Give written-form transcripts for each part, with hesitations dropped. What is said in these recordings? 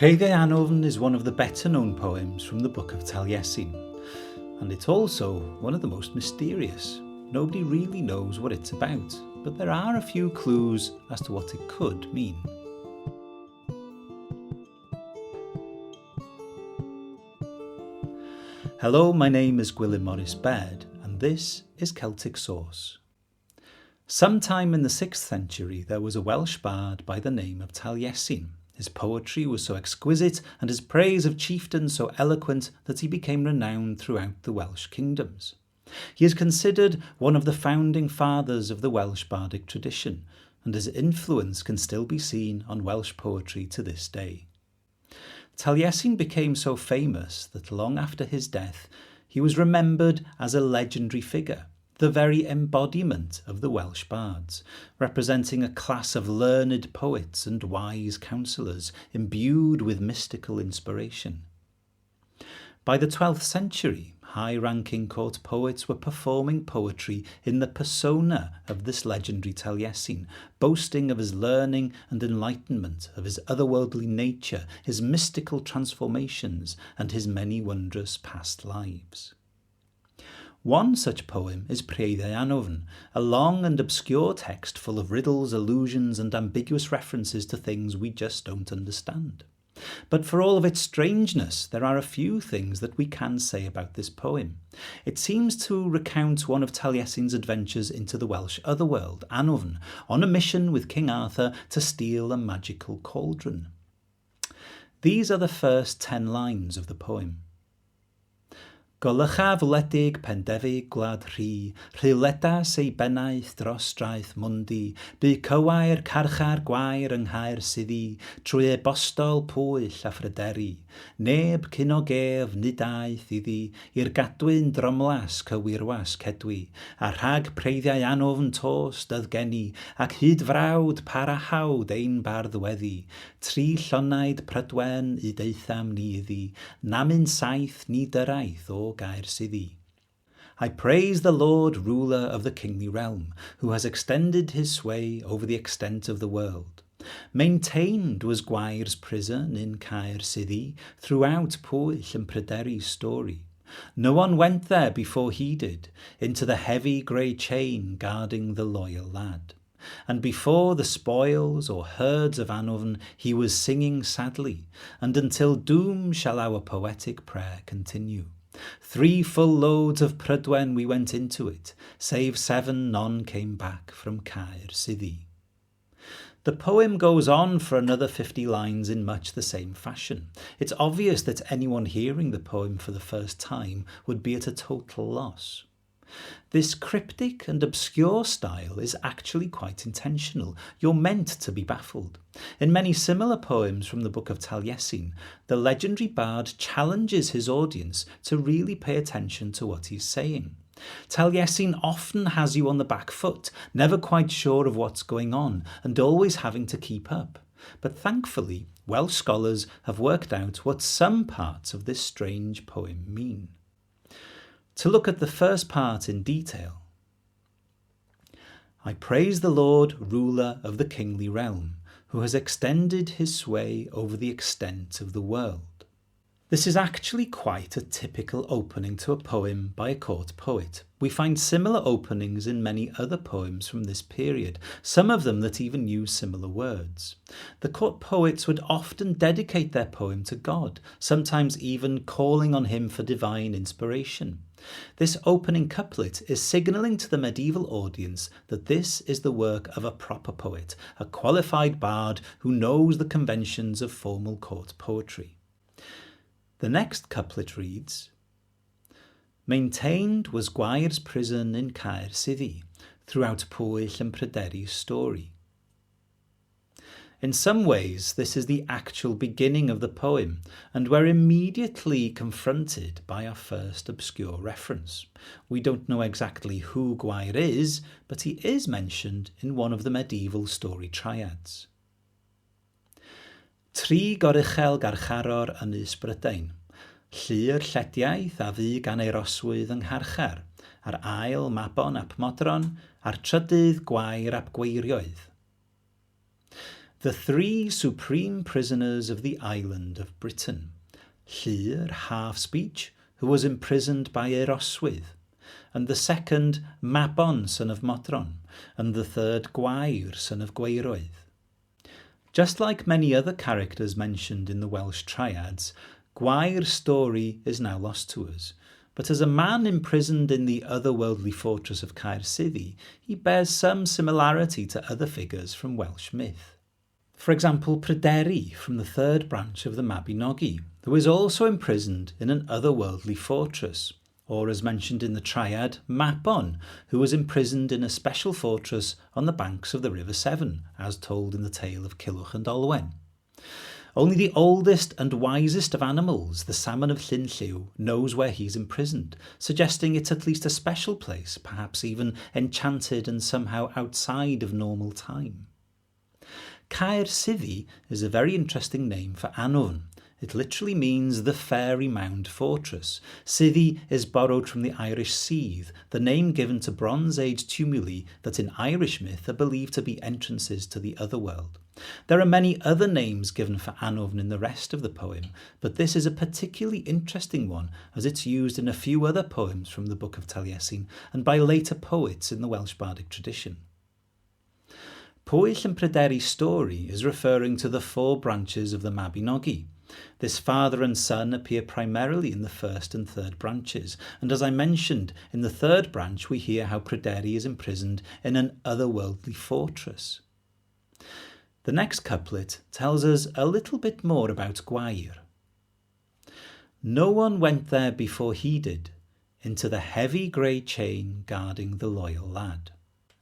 Preiddiau Annwfn is one of the better known poems from the Book of Taliesin, and it's also one of the most mysterious. Nobody really knows what it's about, but there are a few clues as to what it could mean. Hello, my name is morus-baird, and this is Celtic Source. Sometime in the 6th century there was a Welsh bard by the name of Taliesin. His poetry was so exquisite and his praise of chieftains so eloquent that he became renowned throughout the Welsh kingdoms. He is considered one of the founding fathers of the Welsh Bardic tradition, and his influence can still be seen on Welsh poetry to this day. Taliesin became so famous that long after his death he was remembered as a legendary figure, the very embodiment of the Welsh bards, representing a class of learned poets and wise counsellors imbued with mystical inspiration. By the 12th century, high-ranking court poets were performing poetry in the persona of this legendary Taliesin, boasting of his learning and enlightenment, of his otherworldly nature, his mystical transformations, and his many wondrous past lives. One such poem is Preiddiau Annwfn, a long and obscure text full of riddles, allusions, and ambiguous references to things we just don't understand. But for all of its strangeness, there are a few things that we can say about this poem. It seems to recount one of Taliesin's adventures into the Welsh otherworld, Annwfn, on a mission with King Arthur to steal a magical cauldron. These are the first 10 lines of the poem. Golycha wledig pendefig gwlad rhi, rhyledas ei bennaeth dros draeth mundi, bu cywair carchar gwair yng Nghaer Syddi, trwy bostol Pwyll a Phryderi, neb cyn o gef nid aeth iddi, i'r gadwyn dromlas cywirwas cedwi, a rhag Preiddiau Annwfn tos dydd geni, ac hyd frawd parahawd ein barddweddi, tri llonaid Prydwen I deitham ni iddi, namyn saith ni dyraeth o Gaer Syddi. I praise the Lord, ruler of the kingly realm, who has extended his sway over the extent of the world. Maintained was Gwair's prison in Caer Syddi throughout Pwyll and Pryderi's story. No one went there before he did, into the heavy grey chain guarding the loyal lad. And before the spoils or herds of Annwfn he was singing sadly, and until doom shall our poetic prayer continue. 3 full loads of Prydwen we went into it, save 7 none came back from Caer Syddi. The poem goes on for another 50 lines in much the same fashion. It's obvious that anyone hearing the poem for the first time would be at a total loss. This cryptic and obscure style is actually quite intentional. You're meant to be baffled. In many similar poems from the Book of Taliesin, the legendary bard challenges his audience to really pay attention to what he's saying. Taliesin often has you on the back foot, never quite sure of what's going on, and always having to keep up. But thankfully, Welsh scholars have worked out what some parts of this strange poem mean. To look at the first part in detail. I praise the Lord, ruler of the kingly realm, who has extended his sway over the extent of the world. This is actually quite a typical opening to a poem by a court poet. We find similar openings in many other poems from this period, some of them that even use similar words. The court poets would often dedicate their poem to God, sometimes even calling on him for divine inspiration. This opening couplet is signalling to the medieval audience that this is the work of a proper poet, a qualified bard who knows the conventions of formal court poetry. The next couplet reads, Maintained was Gwair's prison in Caer Syddi throughout Pwyll and Pryderi's story. In some ways, this is the actual beginning of the poem, and we're immediately confronted by our first obscure reference. We don't know exactly who Gwair is, but he is mentioned in one of the medieval story triads. Tri gorychel garcharor Ynys Brydain, llyr llediaeth a fu gan ei roswydd yng Ngharchar, a'r ail Mabon ap Modron, a'r trydydd Gwair ap Gweirioedd. The three supreme prisoners of the island of Britain, Llyr, half-speech, who was imprisoned by Eroswydd, and the second, Mabon, son of Modron, and the third, Gwair, son of Gwaeroedd. Just like many other characters mentioned in the Welsh triads, Gwair's story is now lost to us, but as a man imprisoned in the otherworldly fortress of Caersydd, he bears some similarity to other figures from Welsh myth. For example, Preiddiau from the third branch of the Mabinogi, who is also imprisoned in an otherworldly fortress, or as mentioned in the triad, Mabon, who was imprisoned in a special fortress on the banks of the River Severn, as told in the tale of Culhwch and Olwen. Only the oldest and wisest of animals, the salmon of Llyn Lliw, knows where he's imprisoned, suggesting it's at least a special place, perhaps even enchanted and somehow outside of normal time. Caersydd is a very interesting name for Annwfn. It literally means the fairy mound fortress. Siddi is borrowed from the Irish Seath, the name given to Bronze Age tumuli that in Irish myth are believed to be entrances to the otherworld. There are many other names given for Annwfn in the rest of the poem, but this is a particularly interesting one as it's used in a few other poems from the Book of Taliesin and by later poets in the Welsh Bardic tradition. Pwyll and Preiddiau's story is referring to the four branches of the Mabinogi. This father and son appear primarily in the first and third branches, and as I mentioned, in the third branch we hear how Preiddiau is imprisoned in an otherworldly fortress. The next couplet tells us a little bit more about Gwair. No one went there before he did, into the heavy grey chain guarding the loyal lad.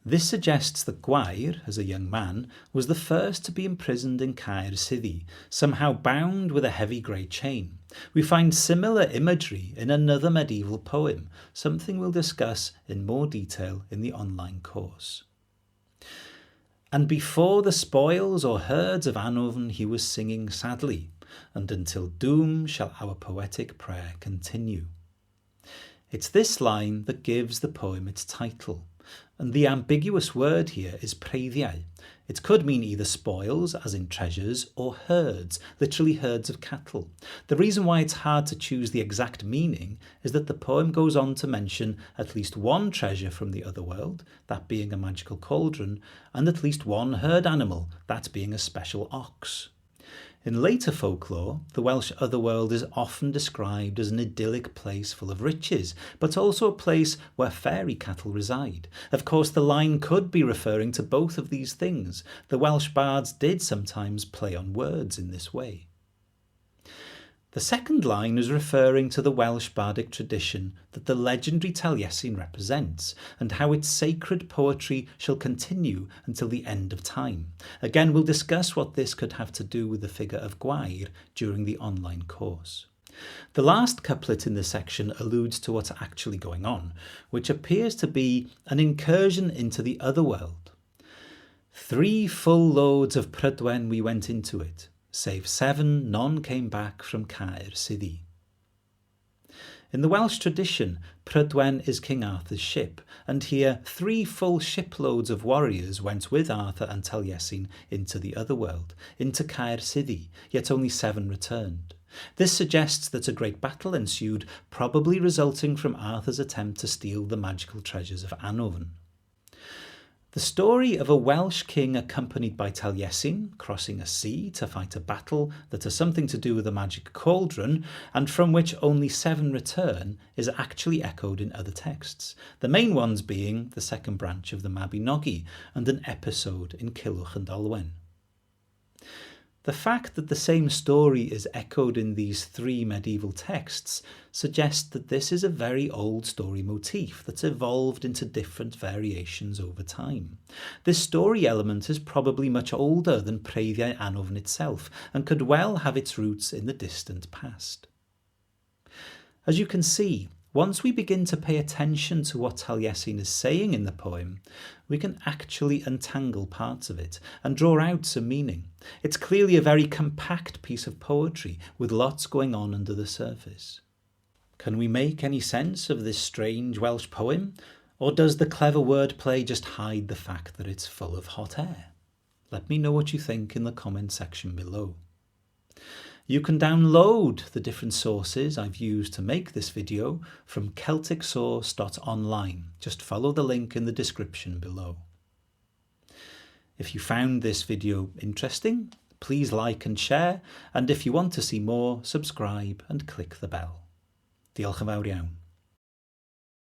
This suggests that Gwair, as a young man, was the first to be imprisoned in Caersydd, somehow bound with a heavy grey chain. We find similar imagery in another medieval poem, something we'll discuss in more detail in the online course. And before the spoils or herds of Annwfn he was singing sadly, and until doom shall our poetic prayer continue. It's this line that gives the poem its title, and the ambiguous word here is Preiddiau. It could mean either spoils, as in treasures, or herds, literally herds of cattle. The reason why it's hard to choose the exact meaning is that the poem goes on to mention at least one treasure from the otherworld, that being a magical cauldron, and at least one herd animal, that being a special ox. In later folklore, the Welsh otherworld is often described as an idyllic place full of riches, but also a place where fairy cattle reside. Of course, the line could be referring to both of these things. The Welsh bards did sometimes play on words in this way. The second line is referring to the Welsh bardic tradition that the legendary Taliesin represents, and how its sacred poetry shall continue until the end of time. Again, we'll discuss what this could have to do with the figure of Gwair during the online course. The last couplet in this section alludes to what's actually going on, which appears to be an incursion into the otherworld. 3 full loads of Prydwen we went into it, save 7 none came back from Caersydd. In the Welsh tradition, Prydwen is King Arthur's ship, and here 3 full shiploads of warriors went with Arthur and Taliesin into the otherworld, into Caersydd, yet only 7 returned. This suggests that a great battle ensued, probably resulting from Arthur's attempt to steal the magical treasures of Annwfn. The story of a Welsh king accompanied by Taliesin crossing a sea to fight a battle that has something to do with a magic cauldron and from which only 7 return is actually echoed in other texts, the main ones being the second branch of the Mabinogi and an episode in Culhwch and Olwen. The fact that the same story is echoed in these 3 medieval texts suggests that this is a very old story motif that's evolved into different variations over time. This story element is probably much older than Preiddiau Annwfn itself and could well have its roots in the distant past. As you can see, once we begin to pay attention to what Taliesin is saying in the poem, we can actually untangle parts of it and draw out some meaning. It's clearly a very compact piece of poetry with lots going on under the surface. Can we make any sense of this strange Welsh poem? Or does the clever wordplay just hide the fact that it's full of hot air? Let me know what you think in the comment section below. You can download the different sources I've used to make this video from celticsource.online. Just follow the link in the description below. If you found this video interesting, please like and share, and if you want to see more, subscribe and click the bell. Diolch yn fawr iawn.